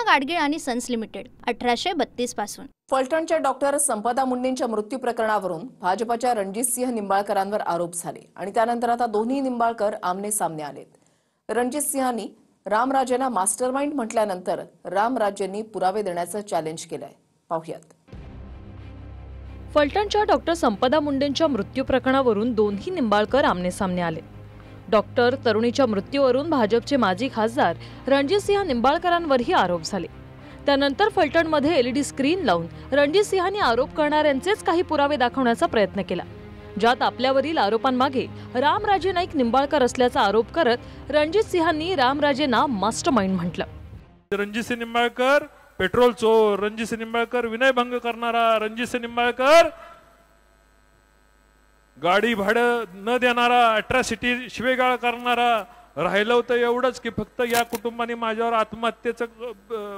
गाडगीळ आणि sons limited 1832 पासून। फलटणच्या doctor संपदा मुंडेंच्या मृत्यू प्रकरणावरून भाजपच्या रणजितसिंह निंबाळकरांवर आरोप झाले आणि त्यानंतर आता दोन्ही निंबाळकर आमने सामने आलेत। रणजितसिंहांनी रामराजेंना मास्टरमाइंड म्हटल्यानंतर रामराजेंनी पुरावे देण्याचं चॅलेंज केलंय। पाहूयात। फलटणच्या डॉक्टर संपदा मुंडेंच्या मृत्यू प्रकरणावरून दोन्ही निंबाळकर आमने सामने आले। डॉक्टर तरुणीच्या मृत्यूवरून भाजपचे माजी खासदार रणजितसिंह निंबाळकरांवरही आरोप झाले। त्यानंतर फलटणमध्ये एलईडी स्क्रीन लावून रणजितसिंहांनी आरोप करणाऱ्यांचेच काही पुरावे दाखवण्याचा प्रयत्न केला, ज्यात आपल्यावरील आरोपांमागे रामराजे नाईक निंबाळकर असल्याचा आरोप करत रणजितसिंहांनी रामराजेंना मास्टरमाइंड म्हटलं। रणजितसिंह निंबाळकर पेट्रोल चोर, रणजितसिंह निंबाळकर विनयभंग करणारा, रणजितसिंह निंबाळकर गाडी भाडं न देणारा, अट्रॉसिटी शिवेगाळ करणारा। राहिलं होतं एवढंच की फक्त या कुटुंबाने माझ्यावर आत्महत्येचं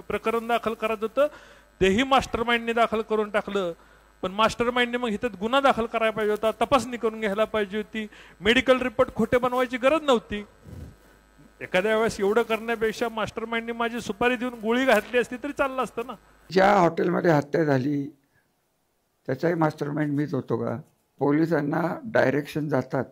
प्रकरण दाखल करायचं होतं, तेही मास्टरमाइंडने दाखल करून टाकलं। पण मास्टरमाइंडने मग इथं गुन्हा दाखल करायला पाहिजे होता, तपासणी करून घ्यायला पाहिजे होती, मेडिकल रिपोर्ट खोटे बनवायची गरज नव्हती। एखाद्या वेळेस एवढं करण्यापेक्षा मास्टरमाइंडने माझी सुपारी देऊन गोळी घातली असती तरी चाललं असतं ना। ज्या हॉटेलमध्ये हत्या झाली त्याचाही मास्टरमाइंड मीच होतो का? पोलिसांना डायरेक्शन जातात,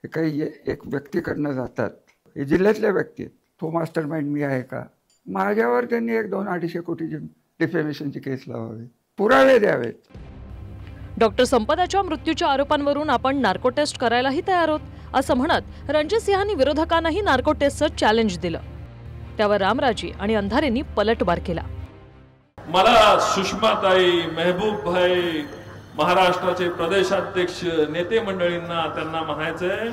हे काही एक व्यक्तीकडनं जातात, हे जिल्ह्यातल्या व्यक्ती आहेत, तो मास्टरमाइंड मी आहे का? माझ्यावर त्यांनी 1-2-250 कोटीची डिफेमेशनची केस लावावी, पुरावे द्यावेत। डॉक्टर संपदाच्या मृत्यूच्या आरोपांवरून आपण नार्को टेस्ट करायलाही तयार आहोत असं म्हणत रणजितसिंहांनी विरोधकांनाही नार्को टेस्टचं चॅलेंज दिलं। त्यावर रामराजे आणि अंधारेंनी पलटवार केला। मला सुषमाताई, महबूब भाई, महाराष्ट्राचे प्रदेशाध्यक्ष नेते मंडळींना त्यांना म्हणायचंय,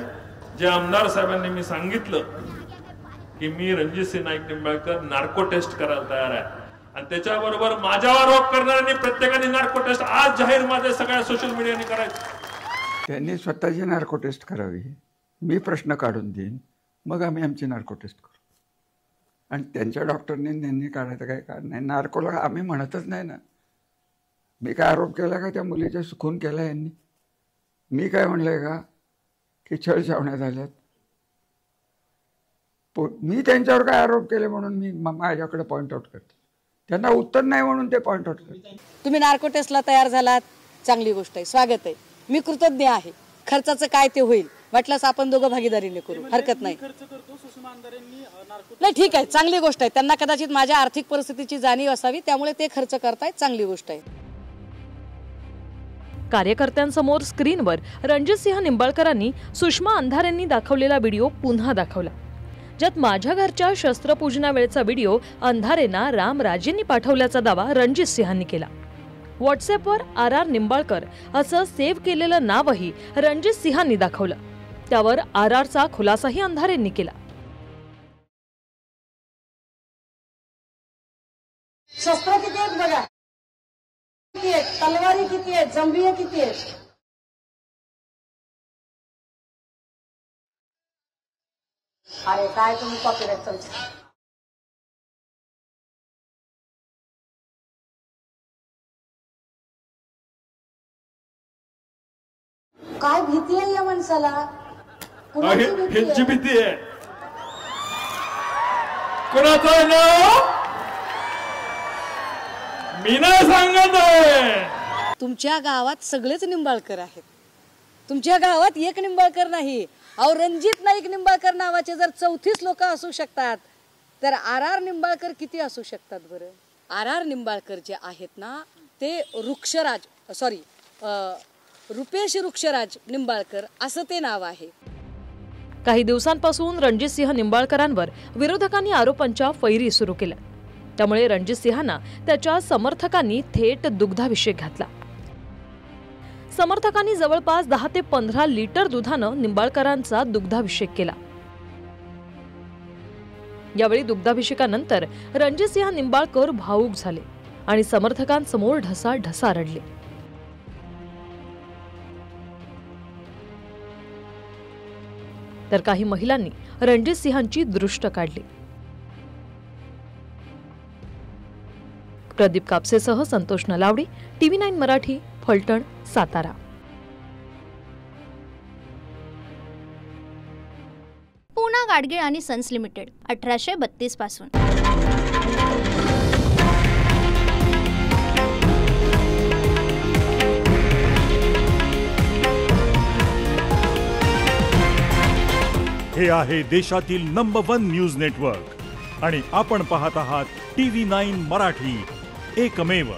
जे आमदार साहेबांनी मी सांगितलं की मी रणजितसिंह नाईक निंबाळकर नार्को टेस्ट करायला तयार आहे, आणि त्याच्याबरोबर माझ्यावर आरोप करणाऱ्यांनी प्रत्येकाने नार्को टेस्ट आज जाहीर माझ्या सगळ्या सोशल मीडियाने करायचं। त्यांनी स्वतःची नार्को टेस्ट करावी, मी प्रश्न काढून देईन, मग आम्ही आमची नार्को टेस्ट करू। आणि त्यांच्या डॉक्टरने त्यांनी काढायचं काय कारण नाही, नार्कोला आम्ही म्हणतच नाही ना। मी काय आरोप केला का त्या मुलीचा खून केला यांनी? मी काय म्हणलंय का की छळछावण्या झाल्यात? मी त्यांच्यावर काय आरोप केले म्हणून मी माझ्याकडे पॉइंट आउट करते, त्यांना उत्तर नाही म्हणून ते पॉइंट आउट करते। तुम्ही नार्को टेस्टला तयार झालात, चांगली गोष्ट आहे, स्वागत आहे, मी कृतज्ञ आहे। खर्चाचं काय ते होईल, वाटल्यास आपण दोघं भागीदारीने करू, हरकत नाही। नाही ठीक आहे, चांगली गोष्ट आहे, त्यांना कदाचित माझ्या आर्थिक परिस्थितीची जाणीव असावी, त्यामुळे ते खर्च करतायत, चांगली गोष्ट आहे। कार्यकर्त्यांसमोर स्क्रीनवर रणजितसिंह निंबाळकरांनी सुषमा अंधारेंनी दाखवलेला व्हिडिओ पुन्हा दाखवला, ज्यात माझ्या घरच्या शस्त्रपूजनावेळचा व्हिडिओ अंधारेंना रामराजेंनी पाठवल्याचा दावा रणजितसिंहांनी केला। व्हॉट्सअपवर RR निंबाळकर असं सेव्ह केलेलं नावही रणजितसिंहांनी दाखवलं, त्यावर RRचा खुलासाही अंधारेंनी केला। शस्त्र किती आहेत बघा, किती आहेत, तलवारी किती आहेत, जंबिये किती आहेत। अरे काय तुम्ही कॉपीराइट तुमचं काय भीती आहे या माणसाला? ह्यांची भीती आहे, कोणाचं नाव मी नाही सांगत आहे। तुमच्या गावात सगळेच निंबाळकर आहेत, तुमच्या गावात एक निंबाळकर नाही। अहो रणजित नाईक निंबाळकर नावाचे जर 34 लोक असू शकतात, तर RR निंबाळकर किती असू शकतात बरं? RR निंबाळकर जे आहेत ना, ते रुपेश वृक्षराज निंबाळकर असं ते नाव आहे। काही दिवसांपासून रणजितसिंह निंबाळकरांवर विरोधकांनी आरोपांच्या फैरी सुरू केल्या, त्यामुळे रणजितसिंहांना त्याच्या समर्थकांनी थेट दुग्धाभिषेक घातला। समर्थकांनी जवळपास 10 ते 15 लिटर दुधानं निंबाळकरांचा दुग्धाभिषेक केला। यावेळी दुग्धाभिषेकानंतर रणजितसिंह निंबाळकर भावूक झाले आणि समर्थकांसमोर ढसाढसा रडले। तर काही महिलांनी रणजितसिंहांची दृष्ट काढली। प्रदीप कापसेसह संतोष नलावडी, TV9 मराठी, फलटण, सातारा। पूना गाडगीळ आणि सन्स लिमिटेड 1832 पासून। हे आहे देशातील नंबर 1 न्यूज नेटवर्क आणि आपण पाहत आहात TV9 मराठी, एकमेव.